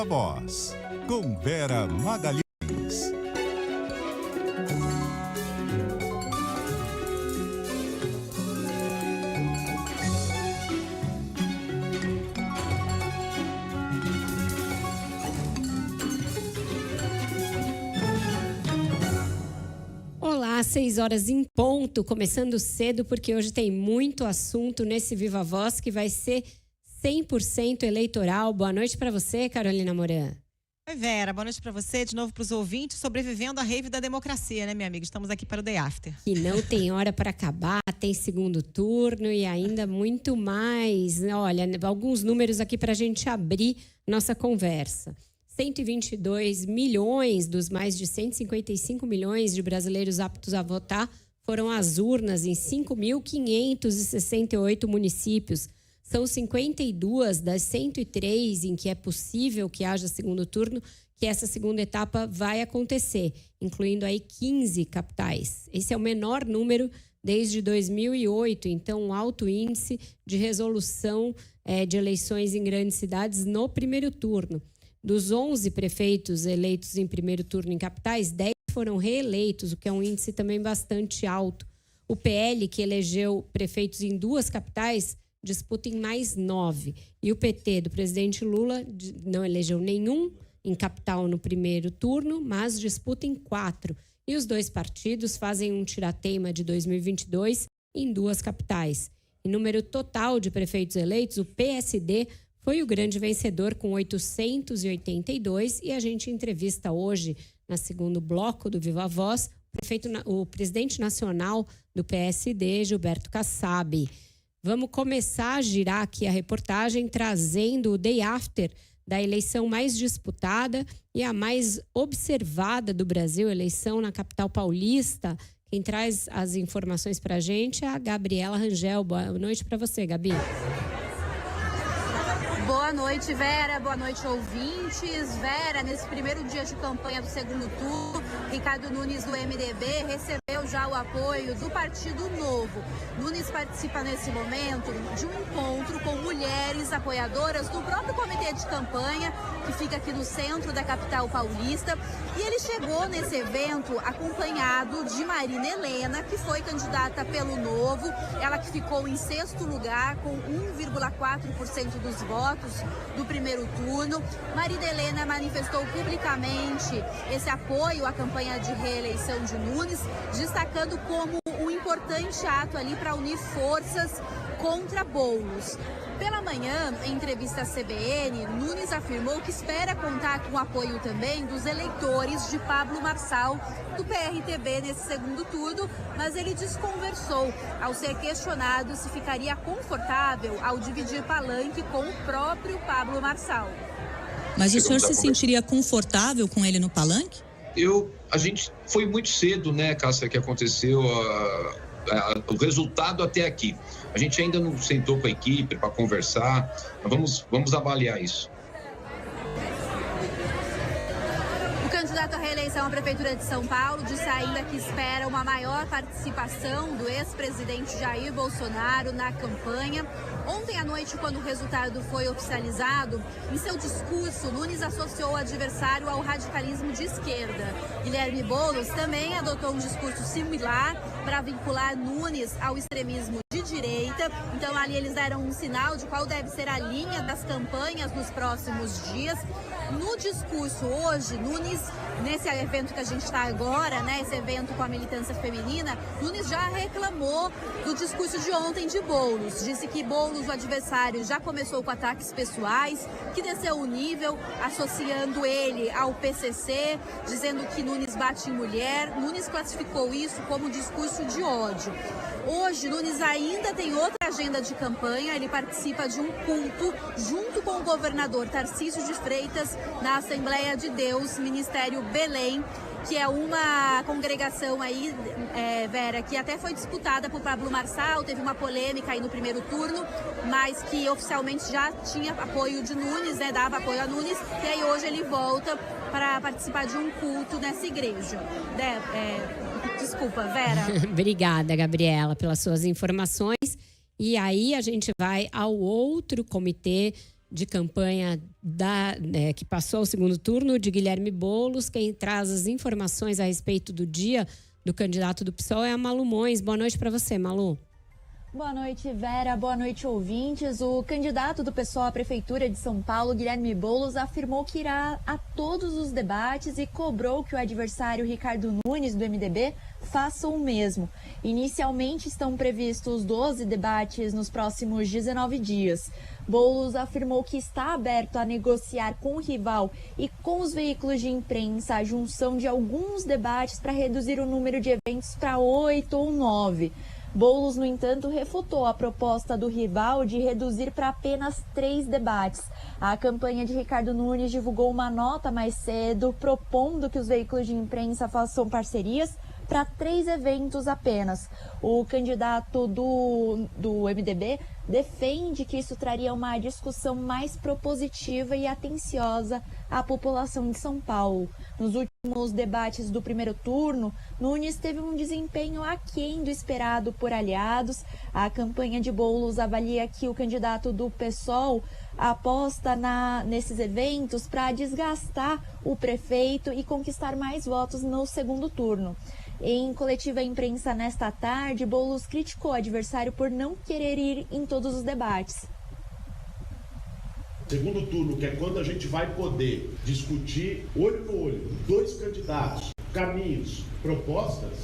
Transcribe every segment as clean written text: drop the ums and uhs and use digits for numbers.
Viva Voz, com Vera Magalhães. Olá, 6 horas em ponto, começando cedo, porque hoje tem muito assunto nesse Viva Voz que vai ser 100% eleitoral. Boa noite para você, Carolina Moran. Oi, Vera, boa noite para você, de novo para os ouvintes, sobrevivendo à rave da democracia, né, minha amiga? Estamos aqui para o Day After. Que não tem hora para acabar, tem segundo turno e ainda muito mais. Olha, alguns números aqui para a gente abrir nossa conversa. 122 milhões dos mais de 155 milhões de brasileiros aptos a votar foram às urnas em 5.568 municípios. São 52 das 103 em que é possível que haja segundo turno, que essa segunda etapa vai acontecer, incluindo aí 15 capitais. Esse é o menor número desde 2008, então um alto índice de resolução de eleições em grandes cidades no primeiro turno. Dos 11 prefeitos eleitos em primeiro turno em capitais, 10 foram reeleitos, o que é um índice também bastante alto. O PL, que elegeu prefeitos em 2 capitais, disputa em mais 9. E o PT do presidente Lula não elegeu nenhum em capital no primeiro turno, mas disputa em 4. E os 2 partidos fazem um tirateima de 2022 em 2 capitais. Em número total de prefeitos eleitos, o PSD foi o grande vencedor com 882 e a gente entrevista hoje, no segundo bloco do Viva Voz, o presidente nacional do PSD, Gilberto Kassab. Vamos começar a girar aqui a reportagem trazendo o Day After da eleição mais disputada e a mais observada do Brasil, eleição na capital paulista. Quem traz as informações para a gente é a Gabriela Rangel. Boa noite para você, Gabi. Boa noite, Vera. Boa noite, ouvintes. Vera, nesse primeiro dia de campanha do segundo turno, Ricardo Nunes, do MDB, recebeu já o apoio do Partido Novo. Nunes participa nesse momento de um encontro com mulheres apoiadoras do próprio comitê de campanha, que fica aqui no centro da capital paulista. E ele chegou nesse evento acompanhado de Marina Helena, que foi candidata pelo Novo. Ela que ficou em 6º lugar, com 1,4% dos votos do primeiro turno. Marina Helena manifestou publicamente esse apoio à campanha de reeleição de Nunes, destacando como um importante ato ali para unir forças contra Boulos. Pela manhã, em entrevista à CBN, Nunes afirmou que espera contar com o apoio também dos eleitores de Pablo Marçal, do PRTB, nesse segundo turno, mas ele desconversou ao ser questionado se ficaria confortável ao dividir palanque com o próprio Pablo Marçal. Mas o senhor se sentiria confortável com ele no palanque? A gente foi muito cedo, né, Cássia, que aconteceu o resultado até aqui. A gente ainda não sentou com a equipe para conversar, vamos avaliar isso. O candidato à reeleição à Prefeitura de São Paulo disse ainda que espera uma maior participação do ex-presidente Jair Bolsonaro na campanha. Ontem à noite, quando o resultado foi oficializado, em seu discurso, Nunes associou o adversário ao radicalismo de esquerda. Guilherme Boulos também adotou um discurso similar para vincular Nunes ao extremismo de direita. Então, ali eles deram um sinal de qual deve ser a linha das campanhas nos próximos dias. No discurso hoje, Nunes, nesse evento que a gente está agora, né, esse evento com a militância feminina, Nunes já reclamou do discurso de ontem de Boulos. Disse que Boulos, o adversário, já começou com ataques pessoais, que desceu o nível, associando ele ao PCC, dizendo que Nunes bate em mulher. Nunes classificou isso como discurso de ódio. Hoje, Nunes ainda tem outra agenda de campanha. Ele participa de um culto junto com o governador Tarcísio de Freitas na Assembleia de Deus, Ministério Belém, que é uma congregação aí, Vera, que até foi disputada por Pablo Marçal, teve uma polêmica aí no primeiro turno, mas que oficialmente já tinha apoio de Nunes, né, dava apoio a Nunes, e aí hoje ele volta para participar de um culto nessa igreja. Desculpa, Vera. Obrigada, Gabriela, pelas suas informações. E aí a gente vai ao outro comitê de campanha que passou ao segundo turno, de Guilherme Boulos. Quem traz as informações a respeito do dia do candidato do PSOL é a Malu Mões. Boa noite para você, Malu. Boa noite, Vera. Boa noite, ouvintes. O candidato do PSOL à Prefeitura de São Paulo, Guilherme Boulos, afirmou que irá a todos os debates e cobrou que o adversário Ricardo Nunes, do MDB, faça o mesmo. Inicialmente estão previstos 12 debates nos próximos 19 dias. Boulos afirmou que está aberto a negociar com o rival e com os veículos de imprensa a junção de alguns debates para reduzir o número de eventos para 8 ou 9. Boulos, no entanto, refutou a proposta do rival de reduzir para apenas 3 debates. A campanha de Ricardo Nunes divulgou uma nota mais cedo, propondo que os veículos de imprensa façam parcerias para 3 eventos apenas. O candidato do MDB defende que isso traria uma discussão mais propositiva e atenciosa à população de São Paulo. Nos últimos debates do primeiro turno, Nunes teve um desempenho aquém do esperado por aliados. A campanha de Boulos avalia que o candidato do PSOL aposta nesses eventos para desgastar o prefeito e conquistar mais votos no segundo turno. Em coletiva à imprensa nesta tarde, Boulos criticou o adversário por não querer ir em todos os debates. Segundo turno, que é quando a gente vai poder discutir olho no olho, 2 candidatos, caminhos, propostas,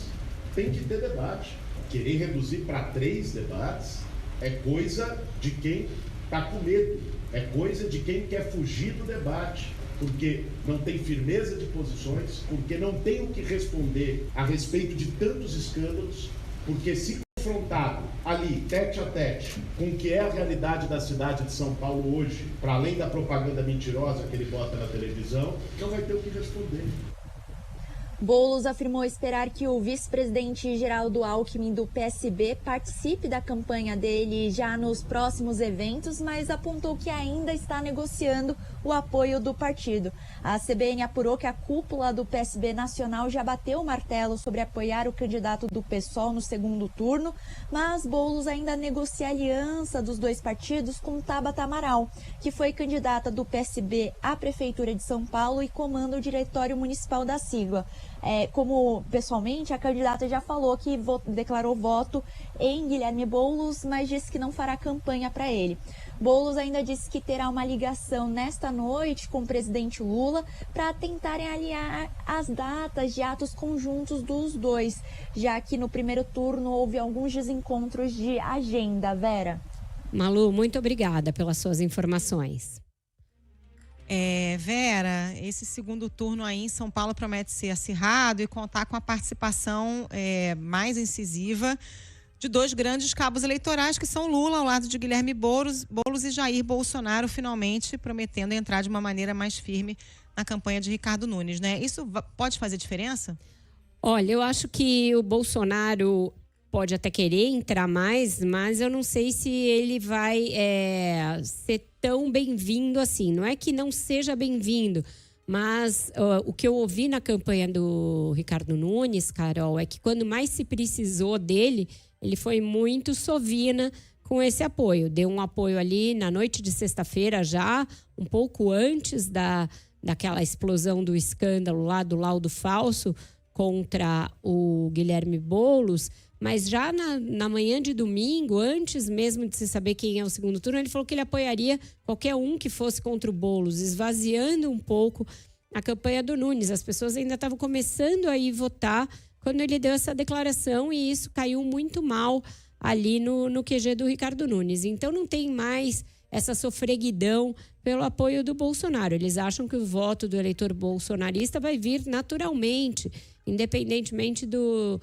tem que ter debate. Querer reduzir para 3 debates é coisa de quem está com medo, é coisa de quem quer fugir do debate, porque não tem firmeza de posições, porque não tem o que responder a respeito de tantos escândalos, porque se confrontado ali, tete a tete, com o que é a realidade da cidade de São Paulo hoje, para além da propaganda mentirosa que ele bota na televisão, não vai ter o que responder. Boulos afirmou esperar que o vice-presidente Geraldo Alckmin do PSB participe da campanha dele já nos próximos eventos, mas apontou que ainda está negociando o apoio do partido. A CBN apurou que a cúpula do PSB nacional já bateu o martelo sobre apoiar o candidato do PSOL no segundo turno, mas Boulos ainda negocia a aliança dos 2 partidos com Tabata Amaral, que foi candidata do PSB à Prefeitura de São Paulo e comanda o diretório municipal da sigla. Como pessoalmente, a candidata já falou que declarou voto em Guilherme Boulos, mas disse que não fará campanha para ele. Boulos ainda disse que terá uma ligação nesta noite com o presidente Lula para tentarem aliar as datas de atos conjuntos dos 2, já que no primeiro turno houve alguns desencontros de agenda. Vera. Malu, muito obrigada pelas suas informações. Vera, esse segundo turno aí em São Paulo promete ser acirrado e contar com a participação mais incisiva de 2 grandes cabos eleitorais, que são Lula ao lado de Guilherme Boulos e Jair Bolsonaro, finalmente prometendo entrar de uma maneira mais firme na campanha de Ricardo Nunes, né? Isso pode fazer diferença? Olha, eu acho que o Bolsonaro pode até querer entrar mais, mas eu não sei se ele vai ser tão bem-vindo assim. Não é que não seja bem-vindo, mas o que eu ouvi na campanha do Ricardo Nunes, Carol, é que quando mais se precisou dele, ele foi muito sovina com esse apoio. Deu um apoio ali na noite de sexta-feira já, um pouco antes daquela explosão do escândalo lá do laudo falso contra o Guilherme Boulos. Mas já na manhã de domingo, antes mesmo de se saber quem é o segundo turno, ele falou que ele apoiaria qualquer um que fosse contra o Boulos, esvaziando um pouco a campanha do Nunes. As pessoas ainda estavam começando a ir votar quando ele deu essa declaração e isso caiu muito mal ali no QG do Ricardo Nunes. Então não tem mais essa sofreguidão pelo apoio do Bolsonaro. Eles acham que o voto do eleitor bolsonarista vai vir naturalmente, independentemente do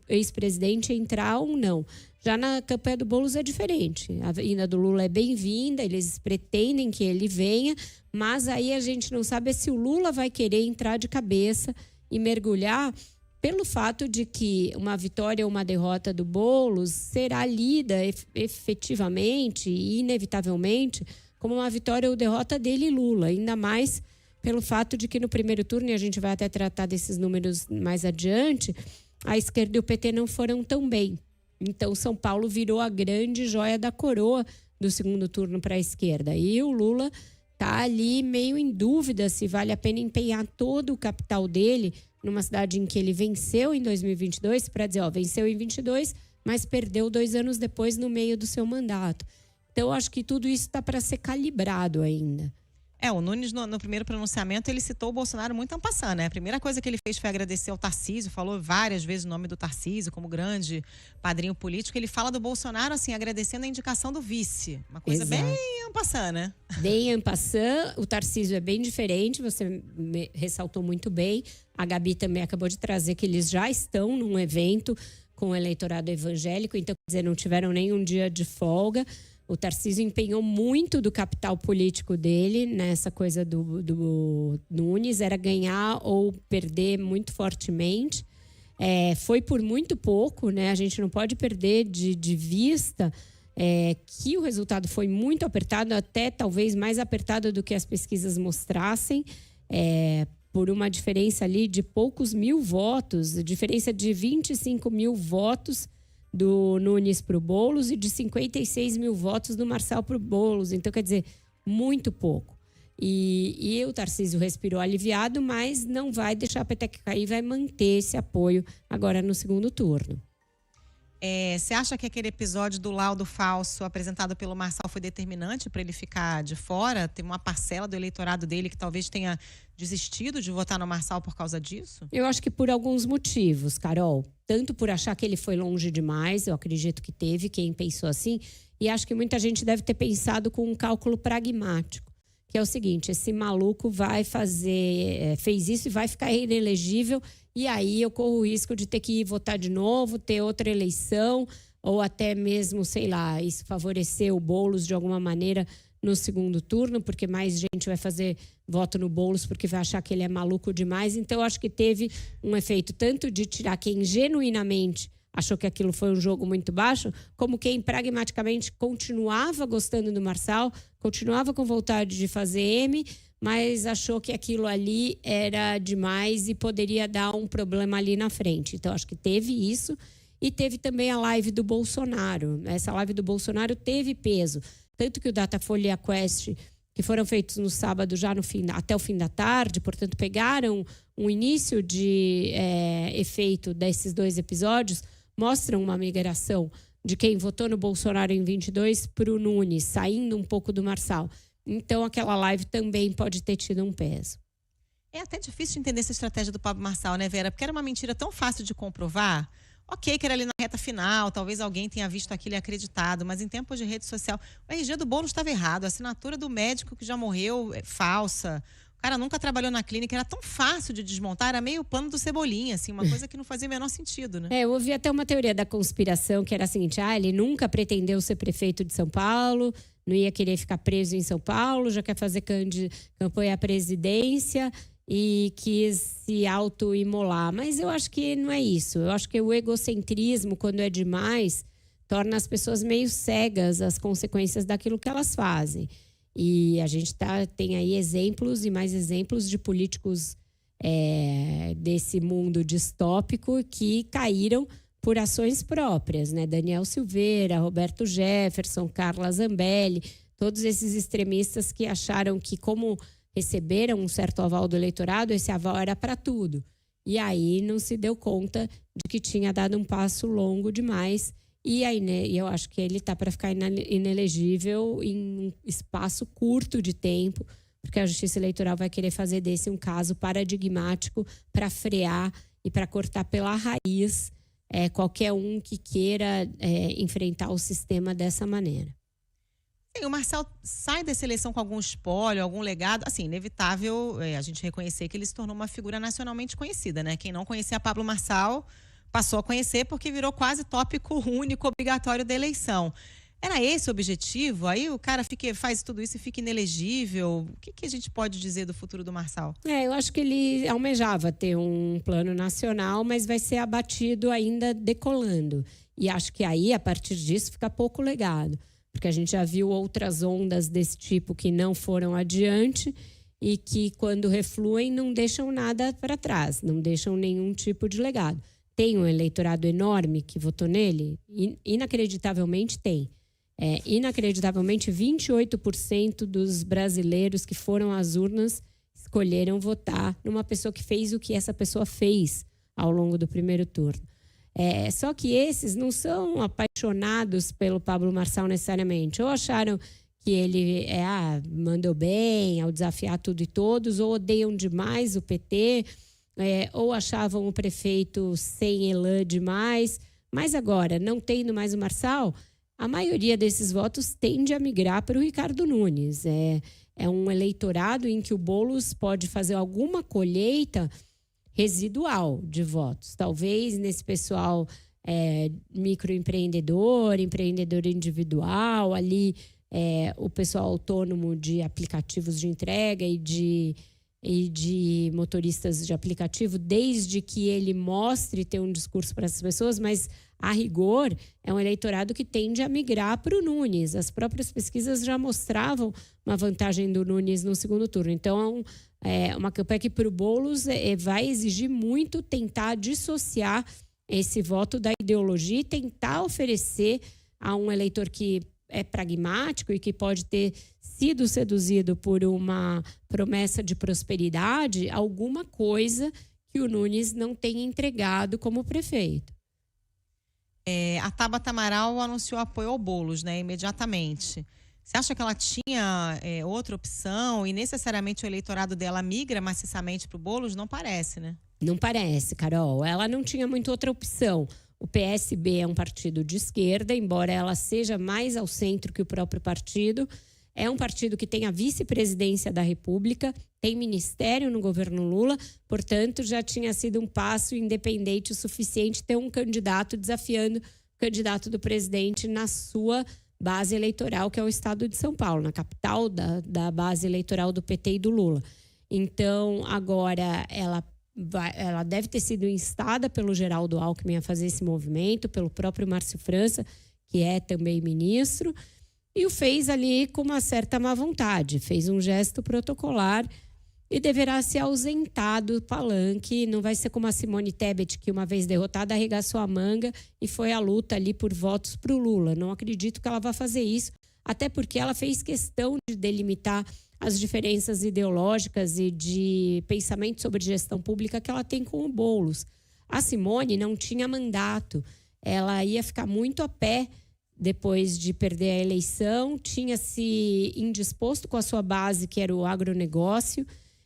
ex-presidente entrar ou não. Já na campanha do Boulos é diferente. A vinda do Lula é bem-vinda, eles pretendem que ele venha, mas aí a gente não sabe se o Lula vai querer entrar de cabeça e mergulhar, pelo fato de que uma vitória ou uma derrota do Boulos será lida efetivamente e inevitavelmente como uma vitória ou derrota dele, Lula, ainda mais pelo fato de que no primeiro turno, e a gente vai até tratar desses números mais adiante, a esquerda e o PT não foram tão bem. Então, São Paulo virou a grande joia da coroa do segundo turno para a esquerda. E o Lula está ali meio em dúvida se vale a pena empenhar todo o capital dele numa cidade em que ele venceu em 2022, para dizer, venceu em 22, mas perdeu 2 anos depois no meio do seu mandato. Então, eu acho que tudo isso está para ser calibrado ainda. O Nunes, no primeiro pronunciamento, ele citou o Bolsonaro muito en passant, né? A primeira coisa que ele fez foi agradecer ao Tarcísio, falou várias vezes o nome do Tarcísio como grande padrinho político. Ele fala do Bolsonaro, assim, agradecendo a indicação do vice. Uma coisa Exato. bem en passant, né? Bem en passant, o Tarcísio é bem diferente, você ressaltou muito bem. A Gabi também acabou de trazer que eles já estão num evento com o eleitorado evangélico, então, quer dizer, não tiveram nenhum dia de folga. O Tarcísio empenhou muito do capital político dele nessa coisa do Nunes, era ganhar ou perder muito fortemente. Foi por muito pouco, né? A gente não pode perder de vista que o resultado foi muito apertado, até talvez mais apertado do que as pesquisas mostrassem, por uma diferença ali de poucos mil votos, diferença de 25 mil votos do Nunes para o Boulos e de 56 mil votos do Marçal para o Boulos. Então, quer dizer, muito pouco. E o Tarcísio respirou aliviado, mas não vai deixar a peteca cair, vai manter esse apoio agora no segundo turno. Você acha que aquele episódio do laudo falso apresentado pelo Marçal foi determinante para ele ficar de fora? Tem uma parcela do eleitorado dele que talvez tenha desistido de votar no Marçal por causa disso? Eu acho que por alguns motivos, Carol. Tanto por achar que ele foi longe demais, eu acredito que teve quem pensou assim, e acho que muita gente deve ter pensado com um cálculo pragmático, que é o seguinte: esse maluco fez isso e vai ficar inelegível, e aí eu corro o risco de ter que ir votar de novo, ter outra eleição, ou até mesmo, sei lá, isso favorecer o Boulos de alguma maneira no segundo turno, porque mais gente vai fazer voto no Boulos porque vai achar que ele é maluco demais. Então, eu acho que teve um efeito tanto de tirar quem genuinamente achou que aquilo foi um jogo muito baixo, como quem pragmaticamente continuava gostando do Marçal, continuava com vontade de fazer M, mas achou que aquilo ali era demais e poderia dar um problema ali na frente. Então, acho que teve isso. E teve também a live do Bolsonaro. Essa live do Bolsonaro teve peso. Tanto que o Datafolha e a Quest, que foram feitos no sábado já até o fim da tarde, portanto, pegaram um início de efeito desses 2 episódios, mostram uma migração de quem votou no Bolsonaro em 22 para o Nunes, saindo um pouco do Marçal. Então, aquela live também pode ter tido um peso. É até difícil de entender essa estratégia do Pablo Marçal, né, Vera? Porque era uma mentira tão fácil de comprovar. Ok, que era ali na reta final, talvez alguém tenha visto aquilo e acreditado, mas em tempos de rede social, o RG do Boulos estava errado, a assinatura do médico que já morreu é falsa, o cara nunca trabalhou na clínica, era tão fácil de desmontar, era meio plano do Cebolinha, assim, uma coisa que não fazia o menor sentido, né? Eu ouvi até uma teoria da conspiração que era a seguinte: ele nunca pretendeu ser prefeito de São Paulo, não ia querer ficar preso em São Paulo, já quer fazer campanha à presidência e quis se auto-imolar. Mas eu acho que não é isso. Eu acho que o egocentrismo, quando é demais, torna as pessoas meio cegas às consequências daquilo que elas fazem. E a gente tem aí exemplos e mais exemplos de políticos desse mundo distópico que caíram por ações próprias, né? Daniel Silveira, Roberto Jefferson, Carla Zambelli, todos esses extremistas que acharam que, como receberam um certo aval do eleitorado, esse aval era para tudo. E aí não se deu conta de que tinha dado um passo longo demais. E aí, né, eu acho que ele está para ficar inelegível em um espaço curto de tempo, porque a Justiça Eleitoral vai querer fazer desse um caso paradigmático para frear e para cortar pela raiz qualquer um que queira enfrentar o sistema dessa maneira. O Marçal sai dessa eleição com algum espólio, algum legado. Assim, inevitável a gente reconhecer que ele se tornou uma figura nacionalmente conhecida, né? Quem não conhecia Pablo Marçal passou a conhecer porque virou quase tópico único, obrigatório da eleição. Era esse o objetivo? Aí o cara faz tudo isso e fica inelegível. O que a gente pode dizer do futuro do Marçal? Eu acho que ele almejava ter um plano nacional, mas vai ser abatido ainda decolando. E acho que aí, a partir disso, fica pouco legado. Porque a gente já viu outras ondas desse tipo que não foram adiante e que, quando refluem, não deixam nada para trás, não deixam nenhum tipo de legado. Tem um eleitorado enorme que votou nele? Inacreditavelmente tem. Inacreditavelmente, 28% dos brasileiros que foram às urnas escolheram votar numa pessoa que fez o que essa pessoa fez ao longo do primeiro turno. Só que esses não são apaixonados pelo Pablo Marçal necessariamente. Ou acharam que ele mandou bem ao desafiar tudo e todos, ou odeiam demais o PT, ou achavam o prefeito sem elan demais. Mas agora, não tendo mais o Marçal, a maioria desses votos tende a migrar para o Ricardo Nunes. É um eleitorado em que o Boulos pode fazer alguma colheita residual de votos. Talvez nesse pessoal microempreendedor, empreendedor individual, ali o pessoal autônomo de aplicativos de entrega e de motoristas de aplicativo, desde que ele mostre ter um discurso para essas pessoas, mas a rigor é um eleitorado que tende a migrar para o Nunes. As próprias pesquisas já mostravam uma vantagem do Nunes no segundo turno. Então, uma campanha que para o Boulos vai exigir muito tentar dissociar esse voto da ideologia e tentar oferecer a um eleitor que é pragmático e que pode ter sido seduzido por uma promessa de prosperidade, alguma coisa que o Nunes não tenha entregado como prefeito. A Tabata Amaral anunciou apoio ao Boulos, né, imediatamente. Você acha que ela tinha outra opção e necessariamente o eleitorado dela migra maciçamente para o Boulos? Não parece, né? Não parece, Carol. Ela não tinha muito outra opção. O PSB é um partido de esquerda, embora ela seja mais ao centro que o próprio partido. É um partido que tem a vice-presidência da República, tem ministério no governo Lula, portanto, já tinha sido um passo independente o suficiente ter um candidato desafiando o candidato do presidente na sua base eleitoral, que é o estado de São Paulo, na capital da base eleitoral do PT e do Lula. Então, agora ela deve ter sido instada pelo Geraldo Alckmin a fazer esse movimento, pelo próprio Márcio França, que é também ministro, e o fez ali com uma certa má vontade, fez um gesto protocolar e deverá se ausentar do palanque. Não vai ser como a Simone Tebet, que uma vez derrotada arregaçou a manga e foi à luta ali por votos para o Lula. Não acredito que ela vá fazer isso, até porque ela fez questão de delimitar as diferenças ideológicas e de pensamento sobre gestão pública que ela tem com o Boulos. A Simone não tinha mandato, ela ia ficar muito a pé depois de perder a eleição, tinha se indisposto com a sua base, que era o agronegócio.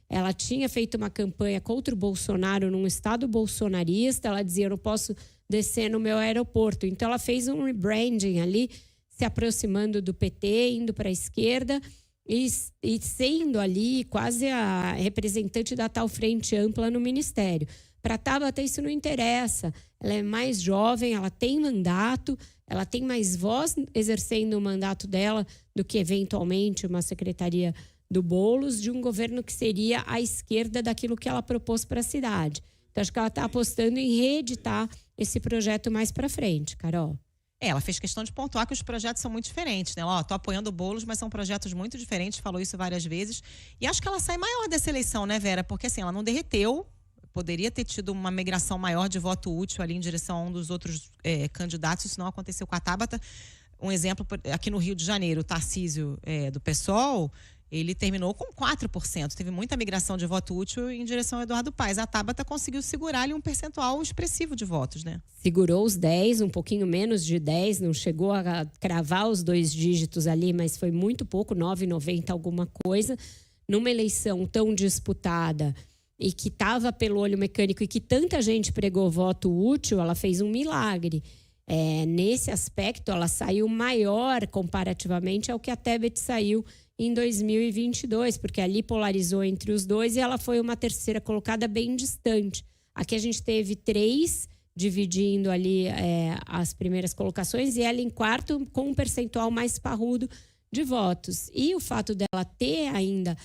Ela tinha feito uma campanha contra o Bolsonaro num estado bolsonarista. Ela dizia, eu não posso descer no meu aeroporto. Então, ela fez um rebranding ali, se aproximando do PT, indo para a esquerda e sendo ali quase a representante da tal frente ampla no ministério. Para a Tabata, isso não interessa. Ela é mais jovem, ela tem mandato, ela tem mais voz exercendo o mandato dela do que, eventualmente, uma secretaria do Boulos, de um governo que seria à esquerda daquilo que ela propôs para a cidade. Então, acho que ela está apostando em reeditar esse projeto mais para frente, Carol. Ela fez questão de pontuar que os projetos são muito diferentes, né? Tô apoiando o Boulos, mas são projetos muito diferentes, falou isso várias vezes. E acho que ela sai maior dessa eleição, né, Vera? Porque, assim, ela não derreteu, poderia ter tido uma migração maior de voto útil ali em direção a um dos outros candidatos. Isso não aconteceu com a Tabata. Um exemplo, aqui no Rio de Janeiro, o Tarcísio do PSOL, ele terminou com 4%. Teve muita migração de voto útil em direção ao Eduardo Paes. A Tabata conseguiu segurar ali um percentual expressivo de votos, né? Segurou os 10, um pouquinho menos de 10, não chegou a cravar os 2 dígitos ali, mas foi muito pouco, 9,90 alguma coisa. Numa eleição tão disputada e que estava pelo olho mecânico e que tanta gente pregou voto útil, ela fez um milagre. Nesse aspecto, ela saiu maior comparativamente ao que a Tebet saiu em 2022, porque ali polarizou entre os dois e ela foi uma terceira colocada bem distante. Aqui a gente teve 3 dividindo ali as primeiras colocações e ela em quarto com um percentual mais parrudo de votos. E o fato dela ter ainda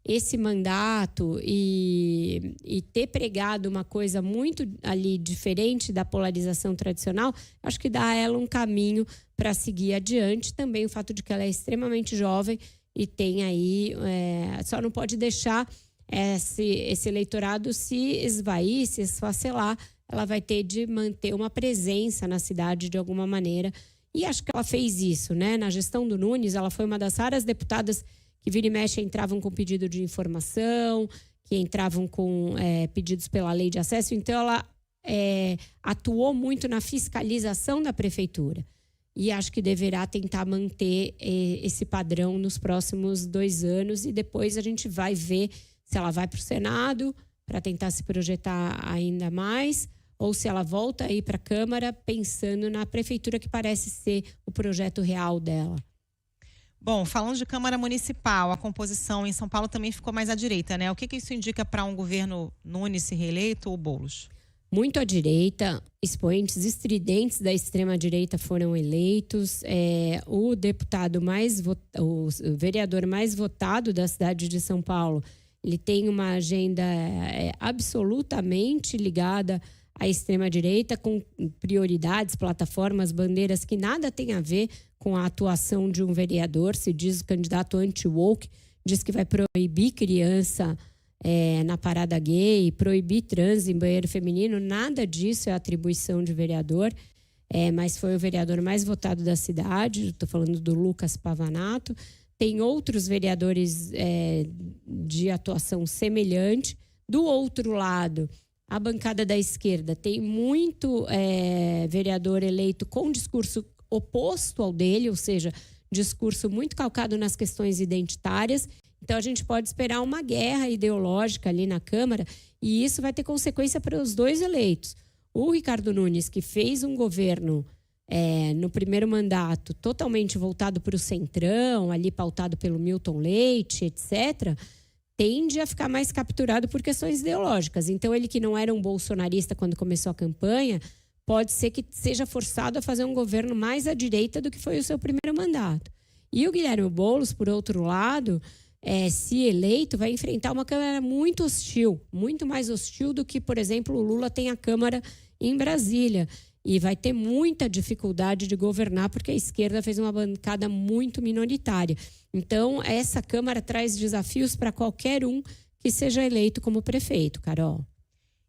esse mandato e ter pregado uma coisa muito ali diferente da polarização tradicional, acho que dá a ela um caminho para seguir adiante. Também o fato de que ela é extremamente jovem e tem aí, só não pode deixar esse eleitorado se esvair, se esfacelar. Ela vai ter de manter uma presença na cidade de alguma maneira E acho que ela fez isso, né? Na gestão do Nunes, ela foi uma das raras deputadas que vira e mexe entravam com pedido de informação, que entravam com pedidos pela lei de acesso. Então, ela atuou muito na fiscalização da prefeitura. E acho que deverá tentar manter esse padrão nos próximos 2 anos. E depois a gente vai ver se ela vai para o Senado para tentar se projetar ainda mais, ou se ela volta a ir para a Câmara pensando na prefeitura, que parece ser o projeto real dela. Bom, falando de Câmara Municipal, a composição em São Paulo também ficou mais à direita, né? O que isso indica para um governo Nunes ser reeleito ou Boulos? Muito à direita, expoentes estridentes da extrema-direita foram eleitos. O vereador mais votado da cidade de São Paulo, ele tem uma agenda absolutamente ligada à extrema-direita, com prioridades, plataformas, bandeiras que nada tem a ver com a atuação de um vereador. Se diz o candidato anti-woke, diz que vai proibir criança na parada gay, proibir trans em banheiro feminino. Nada disso é atribuição de vereador, mas foi o vereador mais votado da cidade. Estou falando do Lucas Pavanato. Tem outros vereadores de atuação semelhante. Do outro lado, a bancada da esquerda tem muito vereador eleito com discurso oposto ao dele, ou seja, discurso muito calcado nas questões identitárias. Então, a gente pode esperar uma guerra ideológica ali na Câmara, e isso vai ter consequência para os 2 eleitos. O Ricardo Nunes, que fez um governo no primeiro mandato totalmente voltado para o centrão, ali pautado pelo Milton Leite, etc., tende a ficar mais capturado por questões ideológicas. Então, ele que não era um bolsonarista quando começou a campanha, pode ser que seja forçado a fazer um governo mais à direita do que foi o seu primeiro mandato. E o Guilherme Boulos, por outro lado, se eleito, vai enfrentar uma Câmara muito hostil, muito mais hostil do que, por exemplo, o Lula tem a Câmara em Brasília. E vai ter muita dificuldade de governar, porque a esquerda fez uma bancada muito minoritária. Então, essa Câmara traz desafios para qualquer um que seja eleito como prefeito, Carol.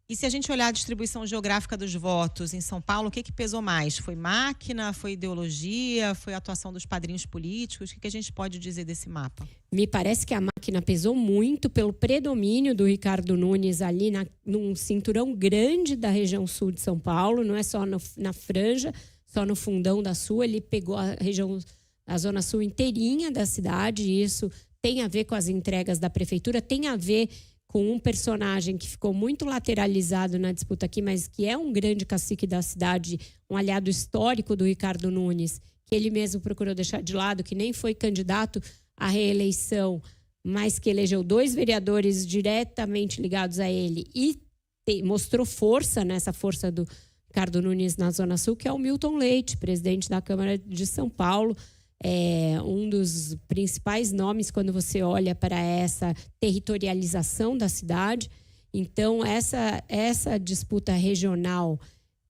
E se a gente olhar a distribuição geográfica dos votos em São Paulo, o que pesou mais? Foi máquina? Foi ideologia? Foi a atuação dos padrinhos políticos? O que a gente pode dizer desse mapa? Me parece que a máquina pesou muito pelo predomínio do Ricardo Nunes ali num cinturão grande da região sul de São Paulo. Não é só na franja, só no fundão da sul. Ele pegou a zona sul inteirinha da cidade. E isso tem a ver com as entregas da prefeitura, tem a ver com um personagem que ficou muito lateralizado na disputa aqui, mas que é um grande cacique da cidade, um aliado histórico do Ricardo Nunes, que ele mesmo procurou deixar de lado, que nem foi candidato à reeleição, mas que elegeu 2 vereadores diretamente ligados a ele e mostrou força, nessa força do Ricardo Nunes na Zona Sul, que é o Milton Leite, presidente da Câmara de São Paulo. Um dos principais nomes quando você olha para essa territorialização da cidade. Então, essa disputa regional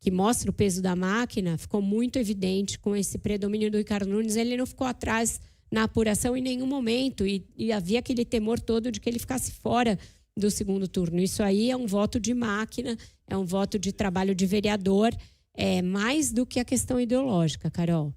que mostra o peso da máquina ficou muito evidente com esse predomínio do Ricardo Nunes. Ele não ficou atrás na apuração em nenhum momento e havia aquele temor todo de que ele ficasse fora do segundo turno. Isso aí é um voto de máquina, é um voto de trabalho de vereador, mais do que a questão ideológica, Carol.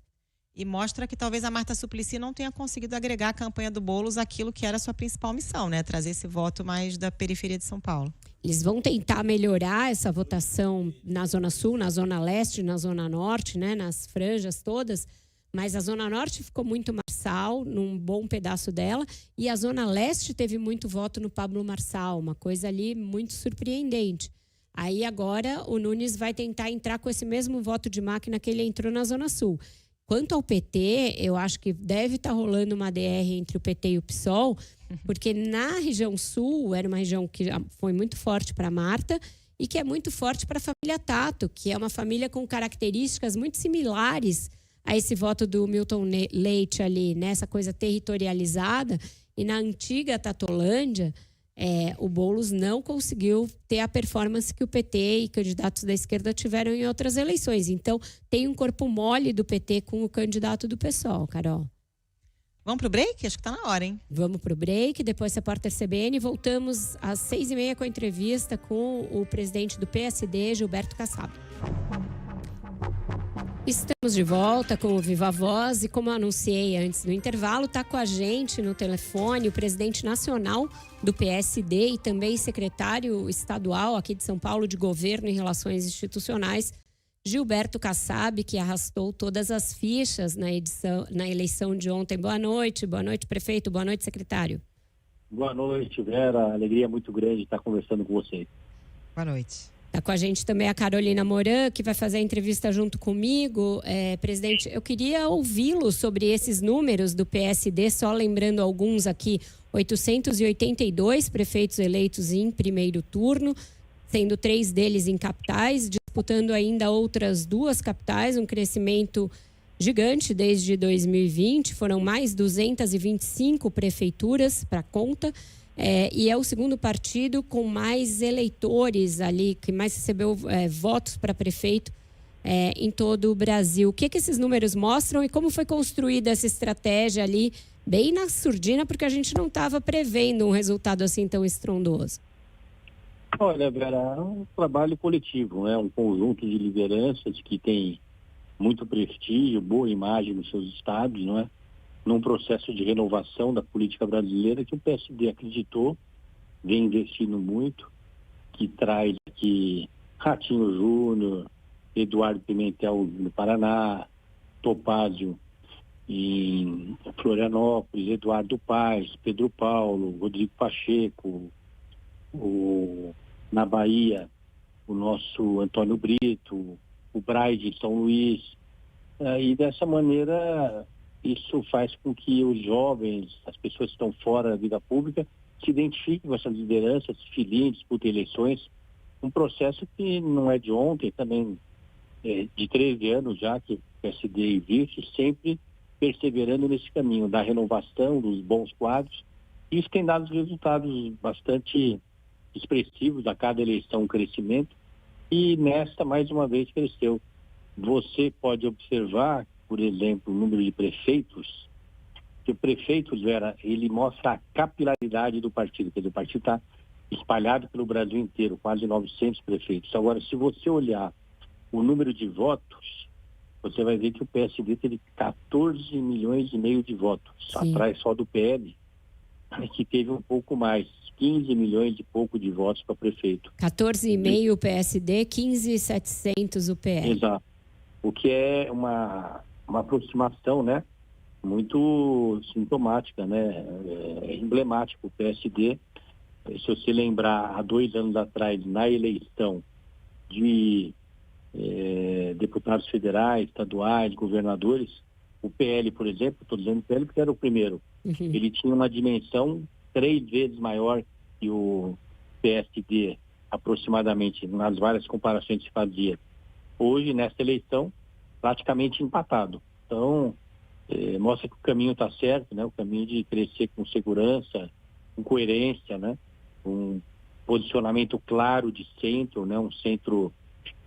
E mostra que talvez a Marta Suplicy não tenha conseguido agregar à campanha do Boulos aquilo que era a sua principal missão, né? Trazer esse voto mais da periferia de São Paulo. Eles vão tentar melhorar essa votação na Zona Sul, na Zona Leste, na Zona Norte, né? Nas franjas todas. Mas a Zona Norte ficou muito Marçal, num bom pedaço dela. E a Zona Leste teve muito voto no Pablo Marçal, uma coisa ali muito surpreendente. Aí agora o Nunes vai tentar entrar com esse mesmo voto de máquina que ele entrou na Zona Sul. Quanto ao PT, eu acho que deve estar rolando uma DR entre o PT e o PSOL, porque na região sul era uma região que foi muito forte para a Marta e que é muito forte para a família Tato, que é uma família com características muito similares a esse voto do Milton Leite ali, nessa coisa territorializada. E na antiga Tatolândia, o Boulos não conseguiu ter a performance que o PT e candidatos da esquerda tiveram em outras eleições. Então, tem um corpo mole do PT com o candidato do PSOL, Carol. Vamos pro break? Acho que tá na hora, hein? Vamos pro break, depois Repórter CBN. Voltamos às 6h30 com a entrevista com o presidente do PSD, Gilberto Kassab. Estamos de volta com o Viva Voz e, como eu anunciei antes do intervalo, está com a gente no telefone o presidente nacional do PSD e também secretário estadual aqui de São Paulo de Governo e Relações Institucionais, Gilberto Kassab, que arrastou todas as fichas na eleição de ontem. Boa noite, prefeito, boa noite, secretário. Boa noite, Vera. Alegria muito grande estar conversando com você. Boa noite. Está com a gente também a Carolina Moran, que vai fazer a entrevista junto comigo. Presidente, eu queria ouvi-lo sobre esses números do PSD, só lembrando alguns aqui. 882 prefeitos eleitos em primeiro turno, sendo 3 deles em capitais, disputando ainda outras 2 capitais, um crescimento gigante desde 2020. Foram mais 225 prefeituras para conta. E é o segundo partido com mais eleitores ali, que mais recebeu votos para prefeito em todo o Brasil. O que esses números mostram e como foi construída essa estratégia ali, bem na surdina, porque a gente não estava prevendo um resultado assim tão estrondoso? Olha, Vera, é um trabalho coletivo, né? Um conjunto de lideranças que tem muito prestígio, boa imagem nos seus estados, não é? Num processo de renovação da política brasileira que o PSD acreditou, vem investindo muito, que traz aqui Ratinho Júnior, Eduardo Pimentel no Paraná, Topázio em Florianópolis, Eduardo Paes, Pedro Paulo, Rodrigo Pacheco, na Bahia, o nosso Antônio Brito, o Braide de São Luís, e dessa maneira isso faz com que os jovens, as pessoas que estão fora da vida pública, se identifiquem com essas lideranças, se filiem, disputem eleições. Um processo que não é de ontem, também de 13 anos já que o PSD existe, sempre perseverando nesse caminho da renovação, dos bons quadros. Isso tem dado resultados bastante expressivos a cada eleição, um crescimento. E nesta, mais uma vez, cresceu. Você pode observar, por exemplo, o número de prefeitos, que o prefeito, Vera, ele mostra a capilaridade do partido, quer dizer, o partido está espalhado pelo Brasil inteiro, quase 900 prefeitos. Agora, se você olhar o número de votos, você vai ver que o PSD teve 14 milhões e meio de votos, Sim. Atrás só do PL, que teve um pouco mais, 15 milhões e pouco de votos para prefeito. 14,5 o PSD, 15,700 o PL. Exato. O que é uma aproximação, né, muito sintomática, né, emblemático. O PSD, se você lembrar, há 2 anos atrás, na eleição de deputados federais, estaduais, governadores, o PL, por exemplo, estou dizendo PL porque era o primeiro, ele tinha uma dimensão 3 vezes maior que o PSD, aproximadamente, nas várias comparações que se fazia. Hoje, nessa eleição, praticamente empatado. Então, mostra que o caminho está certo, né? O caminho de crescer com segurança, com coerência, né? Um posicionamento claro de centro, né? Um centro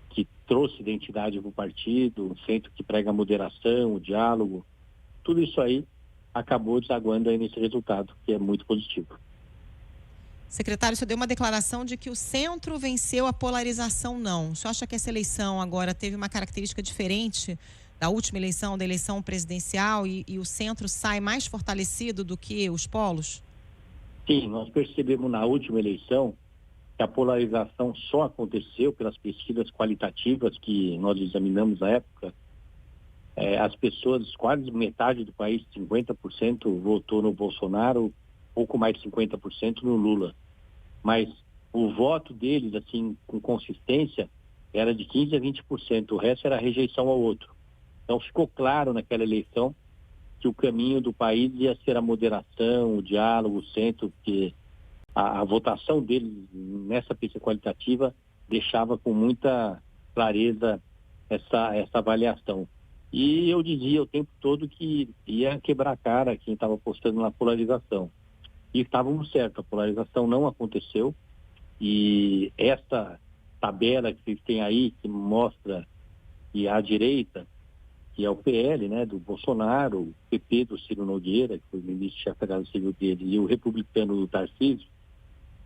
que trouxe identidade para o partido, um centro que prega a moderação, o diálogo. Tudo isso aí acabou desaguando aí nesse resultado, que é muito positivo. Secretário, o senhor deu uma declaração de que o centro venceu a polarização, não. O senhor acha que essa eleição agora teve uma característica diferente da última eleição, da eleição presidencial, e o centro sai mais fortalecido do que os polos? Sim, nós percebemos na última eleição que a polarização só aconteceu pelas pesquisas qualitativas que nós examinamos na época. As pessoas, quase metade do país, 50%, votou no Bolsonaro, pouco mais de 50% no Lula. Mas o voto deles, assim, com consistência, era de 15% a 20%. O resto era rejeição ao outro. Então ficou claro naquela eleição que o caminho do país ia ser a moderação, o diálogo, o centro, porque a votação deles nessa pesquisa qualitativa deixava com muita clareza essa avaliação. E eu dizia o tempo todo que ia quebrar a cara quem estava apostando na polarização. E estávamos certos, a polarização não aconteceu. E essa tabela que vocês têm aí, que mostra que a direita, que é o PL, né, do Bolsonaro, o PP do Ciro Nogueira, que foi o ministro-chefe da Casa Civil dele, e o republicano do Tarcísio,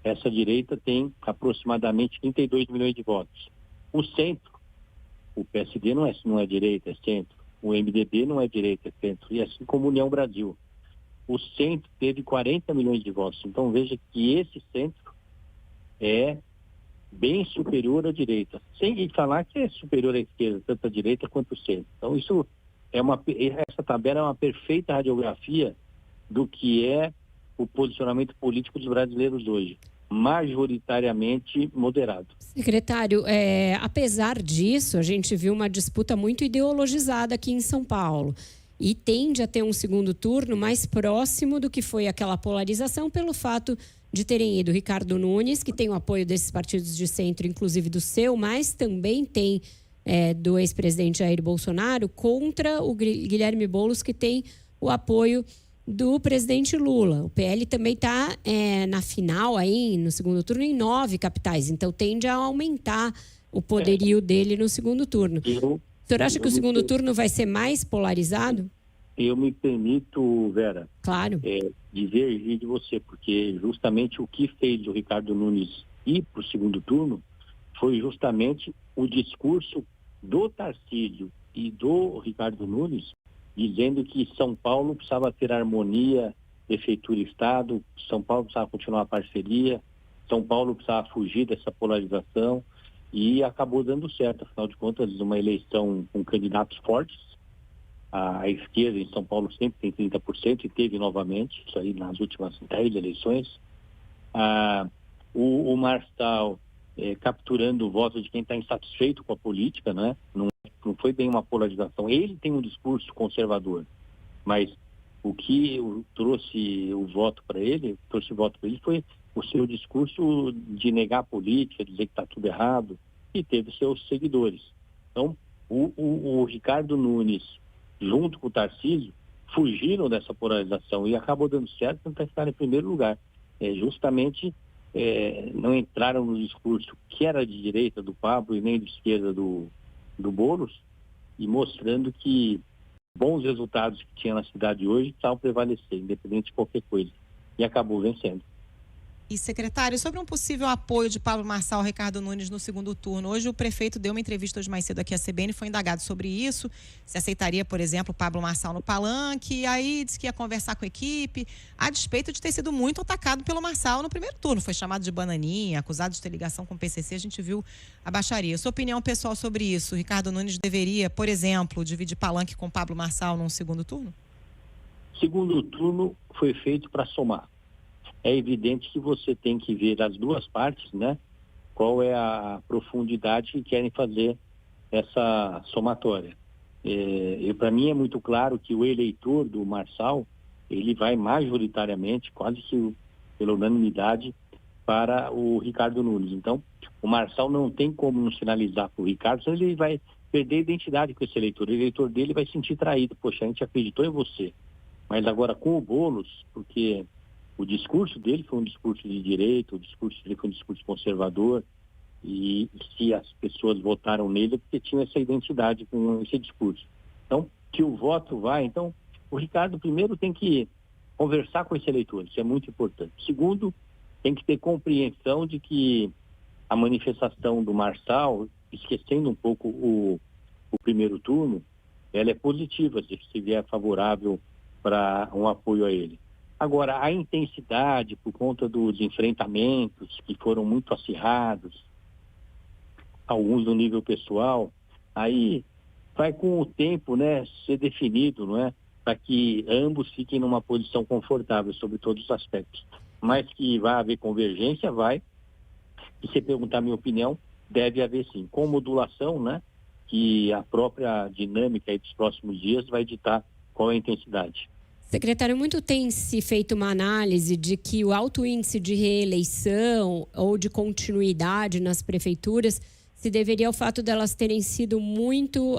essa direita tem aproximadamente 32 milhões de votos. O centro O PSD não é direita, é centro. O MDB não é direita, é centro. E assim como a União Brasil. O centro teve 40 milhões de votos. Então veja que esse centro é bem superior à direita. Sem falar que é superior à esquerda, tanto à direita quanto ao centro. Então essa tabela é uma perfeita radiografia do que é o posicionamento político dos brasileiros hoje. Majoritariamente moderado. Secretário, apesar disso, a gente viu uma disputa muito ideologizada aqui em São Paulo e tende a ter um segundo turno mais próximo do que foi aquela polarização pelo fato de terem ido Ricardo Nunes, que tem o apoio desses partidos de centro, inclusive do seu, mas também tem do ex-presidente Jair Bolsonaro, contra o Guilherme Boulos, que tem o apoio do presidente Lula. O PL também está na final, aí, no segundo turno, em 9 capitais. Então, tende a aumentar o poderio dele no segundo turno. O senhor acha que o segundo turno vai ser mais polarizado? Eu me permito, Vera, claro, divergir de você, porque justamente o que fez o Ricardo Nunes ir para o segundo turno foi justamente o discurso do Tarcísio e do Ricardo Nunes, dizendo que São Paulo precisava ter harmonia, prefeitura e Estado, São Paulo precisava continuar a parceria, São Paulo precisava fugir dessa polarização, e acabou dando certo. Afinal de contas, uma eleição com candidatos fortes, a esquerda em São Paulo sempre tem 30% e teve novamente, isso aí nas últimas 10 eleições. O Marçal capturando o voto de quem está insatisfeito com a política, né? Não foi bem uma polarização. Ele tem um discurso conservador, mas o que trouxe o voto para ele, foi o seu discurso de negar a política, dizer que está tudo errado, e teve seus seguidores. Então, o Ricardo Nunes, junto com o Tarcísio, fugiram dessa polarização e acabou dando certo para ficar em primeiro lugar. Justamente não entraram no discurso que era de direita do Pablo e nem de esquerda do Boulos, e mostrando que bons resultados que tinha na cidade hoje estavam prevalecer, independente de qualquer coisa. E acabou vencendo. E, secretário, sobre um possível apoio de Pablo Marçal ao Ricardo Nunes no segundo turno, hoje o prefeito deu uma entrevista hoje mais cedo aqui à CBN, foi indagado sobre isso, se aceitaria, por exemplo, Pablo Marçal no palanque, e aí disse que ia conversar com a equipe, a despeito de ter sido muito atacado pelo Marçal no primeiro turno, foi chamado de bananinha, acusado de ter ligação com o PCC, a gente viu a baixaria. Sua opinião pessoal sobre isso, Ricardo Nunes deveria, por exemplo, dividir palanque com Pablo Marçal num segundo turno? Segundo turno foi feito para somar. É evidente que você tem que ver as duas partes, né? Qual é a profundidade que querem fazer essa somatória. Para mim é muito claro que o eleitor do Marçal, ele vai majoritariamente, quase que pela unanimidade, para o Ricardo Nunes. Então, o Marçal não tem como não sinalizar para o Ricardo, senão ele vai perder a identidade com esse eleitor. O eleitor dele vai se sentir traído. Poxa, a gente acreditou em você. Mas agora com o Boulos, porque o discurso dele foi um discurso de direita, o discurso dele foi um discurso conservador, e se as pessoas votaram nele é porque tinham essa identidade com esse discurso. Então, que o voto vai... Então, o Ricardo, primeiro, tem que conversar com esse eleitor, isso é muito importante. Segundo, tem que ter compreensão de que a manifestação do Marçal, esquecendo um pouco o primeiro turno, ela é positiva, se vier favorável para um apoio a ele. Agora, a intensidade, por conta dos enfrentamentos que foram muito acirrados, alguns no nível pessoal, aí vai com o tempo, né, ser definido, não é? Para que ambos fiquem numa posição confortável sobre todos os aspectos. Mas que vai haver convergência, vai. E se perguntar a minha opinião, deve haver sim. Com modulação, né, que a própria dinâmica aí dos próximos dias vai ditar qual é a intensidade. Secretário, muito tem se feito uma análise de que o alto índice de reeleição ou de continuidade nas prefeituras se deveria ao fato delas terem sido muito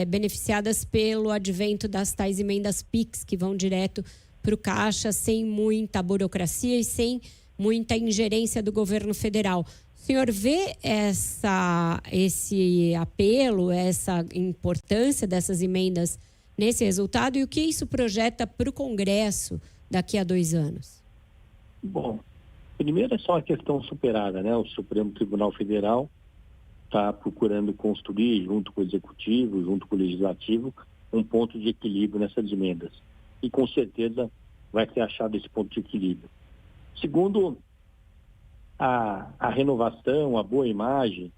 beneficiadas pelo advento das tais emendas PIX, que vão direto para o Caixa, sem muita burocracia e sem muita ingerência do governo federal. O senhor vê esse apelo, essa importância dessas emendas nesse resultado, e o que isso projeta para o Congresso daqui a 2 anos? Bom, primeiro é só a questão superada, né? O Supremo Tribunal Federal está procurando construir, junto com o Executivo, junto com o Legislativo, um ponto de equilíbrio nessas emendas. E com certeza vai ser achado esse ponto de equilíbrio. Segundo, a renovação, a boa imagem,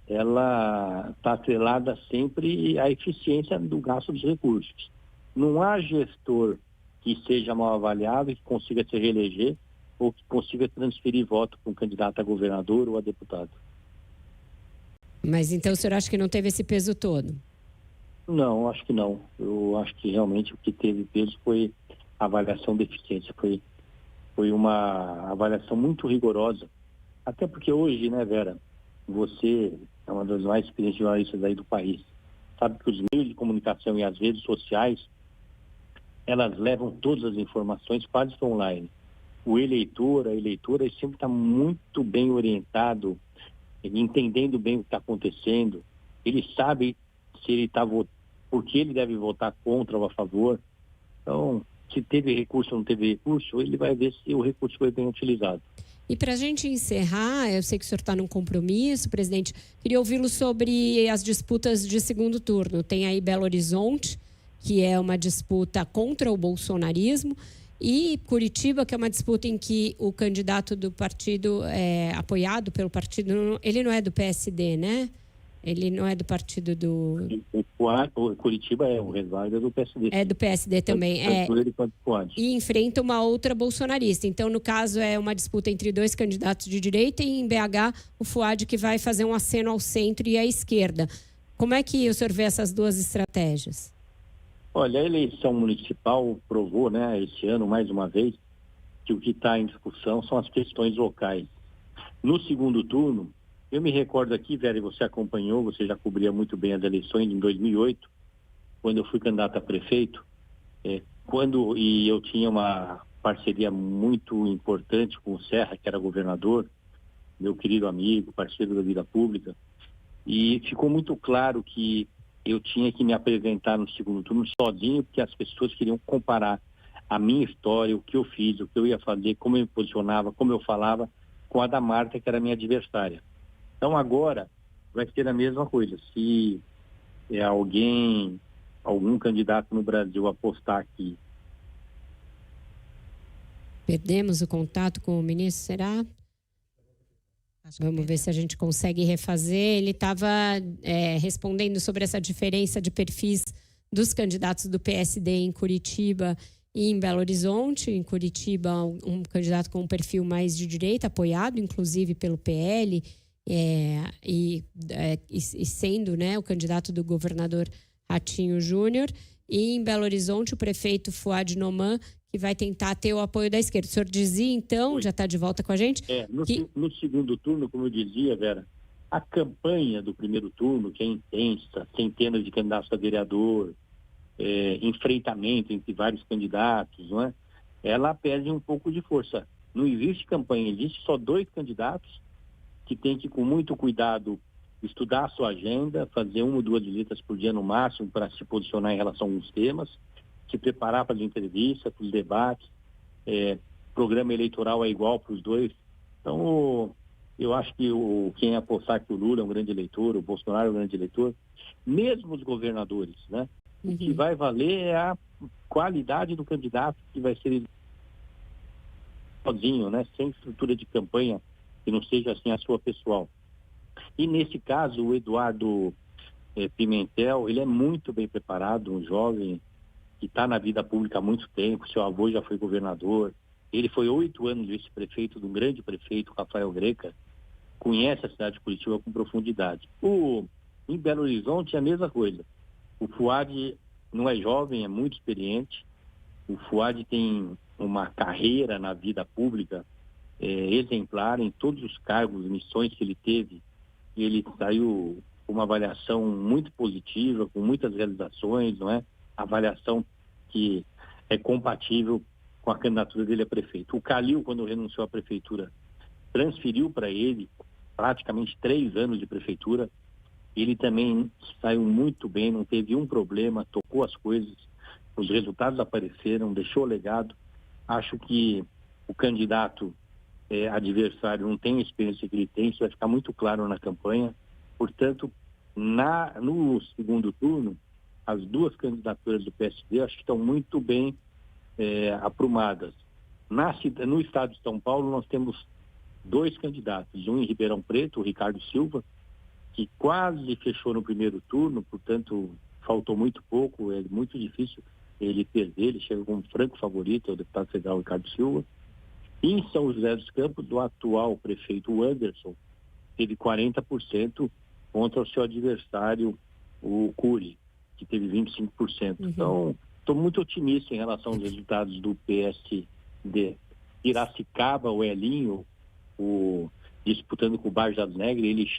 ela está atrelada sempre à eficiência do gasto dos recursos. Não há gestor que seja mal avaliado e que consiga se reeleger ou que consiga transferir voto para um candidato a governador ou a deputado. Mas então o senhor acha que não teve esse peso todo? Não, acho que não. Eu acho que realmente o que teve peso foi a avaliação de eficiência. Foi uma avaliação muito rigorosa. Até porque hoje, né, Vera, você é uma das mais experientes jornalistas aí do país. Sabe que os meios de comunicação e as redes sociais, elas levam todas as informações quase que online. O eleitor, a eleitora, ele sempre está muito bem orientado, entendendo bem o que está acontecendo. Ele sabe se ele está por que ele deve votar contra ou a favor. Então, se teve recurso ou não teve recurso, ele vai ver se o recurso foi bem utilizado. E para a gente encerrar, eu sei que o senhor está num compromisso, presidente, queria ouvi-lo sobre as disputas de segundo turno. Tem aí Belo Horizonte, que é uma disputa contra o bolsonarismo, e Curitiba, que é uma disputa em que o candidato do partido, apoiado pelo partido, ele não é do PSD, né? Ele não é do partido do... O Curitiba é o resguardo do PSD. É do PSD também. E enfrenta uma outra bolsonarista. Então, no caso, é uma disputa entre dois candidatos de direita e em BH, o Fuad que vai fazer um aceno ao centro e à esquerda. Como é que o senhor vê essas duas estratégias? Olha, a eleição municipal provou, né, esse ano, mais uma vez, que o que está em discussão são as questões locais. No segundo turno, eu me recordo aqui, Vera, e você acompanhou, você já cobria muito bem as eleições em 2008, quando eu fui candidato a prefeito, e eu tinha uma parceria muito importante com o Serra, que era governador, meu querido amigo, parceiro da vida pública, e ficou muito claro que eu tinha que me apresentar no segundo turno sozinho, porque as pessoas queriam comparar a minha história, o que eu fiz, o que eu ia fazer, como eu me posicionava, como eu falava, com a da Marta, que era minha adversária. Então agora vai ser a mesma coisa. Se algum candidato no Brasil apostar aqui... Perdemos o contato com o ministro, será? Vamos ver se a gente consegue refazer. Ele estava respondendo sobre essa diferença de perfis dos candidatos do PSD em Curitiba e em Belo Horizonte. Em Curitiba, um candidato com um perfil mais de direita, apoiado inclusive pelo PL, e sendo, né, o candidato do governador Ratinho Júnior. E em Belo Horizonte, o prefeito Fuad Noman, que vai tentar ter o apoio da esquerda. O senhor dizia, então, já está de volta com a gente? No segundo turno, como eu dizia, Vera, a campanha do primeiro turno, que é intensa, centenas de candidatos a vereador, enfrentamento entre vários candidatos, não é? Ela perde um pouco de força. Não existe campanha, existe só 2 candidatos que tem que, com muito cuidado, estudar a sua agenda, fazer 1 ou 2 visitas por dia no máximo para se posicionar em relação a alguns temas, se preparar para as entrevistas, para os debates. Programa eleitoral é igual para os 2. Então, eu acho que quem apostar que o Lula é um grande eleitor, o Bolsonaro é um grande eleitor, mesmo os governadores, né? O que vai valer é a qualidade do candidato que vai ser sozinho, né? Sem estrutura de campanha, que não seja assim a sua pessoal. E nesse caso, o Eduardo Pimentel, ele é muito bem preparado, um jovem que está na vida pública há muito tempo, seu avô já foi governador, ele foi 8 anos vice-prefeito de um grande prefeito, Rafael Greca, conhece a cidade de Curitiba com profundidade. Em Belo Horizonte é a mesma coisa. O Fuad não é jovem, é muito experiente. O Fuad tem uma carreira na vida pública exemplar em todos os cargos, missões que ele teve. Ele saiu com uma avaliação muito positiva, com muitas realizações, não é? Avaliação que é compatível com a candidatura dele a prefeito. O Calil, quando renunciou à prefeitura, transferiu para ele praticamente 3 anos de prefeitura. Ele também saiu muito bem, não teve um problema, tocou as coisas, os resultados apareceram, deixou legado. Acho que o candidato adversário não tem a experiência que ele tem, isso vai ficar muito claro na campanha. Portanto, no segundo turno, as duas candidaturas do PSD acho que estão muito bem aprumadas. No estado de São Paulo, nós temos 2 candidatos, um em Ribeirão Preto, o Ricardo Silva, que quase fechou no primeiro turno, portanto, faltou muito pouco, é muito difícil ele perder, ele chega como franco favorito, é o deputado federal Ricardo Silva. E em São José dos Campos, do atual prefeito Anderson, teve 40% contra o seu adversário, o Cury, que teve 25%. Então, estou muito otimista em relação aos resultados do PSD. Piracicaba, o Elinho, disputando com o Vargas Negra, ele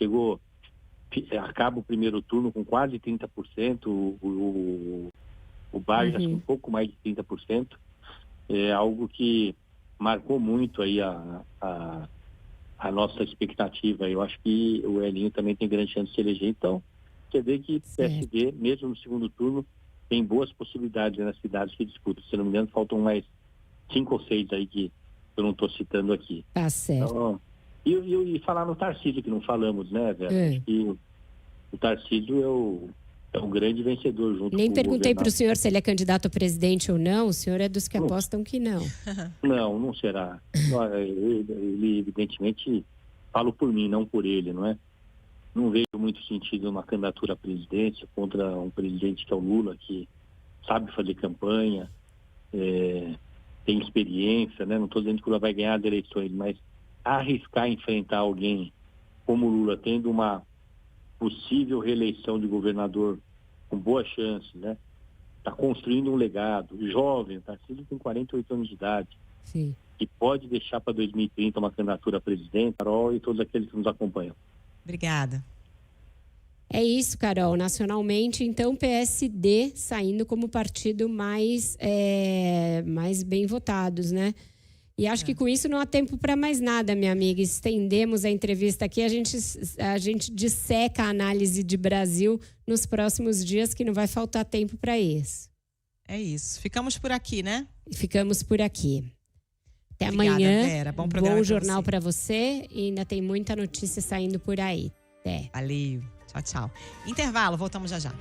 acaba o primeiro turno com quase 30%, o Vargas com um pouco mais de 30%. É algo que marcou muito aí a nossa expectativa. Eu acho que o Elinho também tem grande chance de se eleger. Então, você vê que o PSD, mesmo no segundo turno, tem boas possibilidades nas cidades que disputam. Se não me engano, faltam mais 5 ou 6 aí que eu não estou citando aqui. Tá certo. Então, e falar no Tarcísio, que não falamos, né, velho? Acho que o Tarcísio é o grande vencedor junto Nem com perguntei para o senhor se ele é candidato a presidente ou não. O senhor é dos que apostam que não. Não será. Ele, evidentemente, falo por mim, não por ele, não é? Não vejo muito sentido uma candidatura à presidência contra um presidente que é o Lula, que sabe fazer campanha, tem experiência, né? Não estou dizendo que o Lula vai ganhar as eleições, mas arriscar enfrentar alguém como o Lula, tendo uma possível reeleição de governador com boa chance, né? Está construindo um legado, jovem, Tarcísio tem 48 anos de idade, Sim. que pode deixar para 2030 uma candidatura a presidente, Carol e todos aqueles que nos acompanham. Obrigada. É isso, Carol. Nacionalmente, então, PSD saindo como partido mais bem votados, né? E acho que com isso não há tempo para mais nada, minha amiga. Estendemos a entrevista aqui. A gente disseca a análise de Brasil nos próximos dias, que não vai faltar tempo para isso. É isso. Ficamos por aqui, né? Ficamos por aqui. Até Obrigada, amanhã. Vera. Bom programa Bom jornal para você. E ainda tem muita notícia saindo por aí. Até. Valeu. Tchau, tchau. Intervalo. Voltamos já já.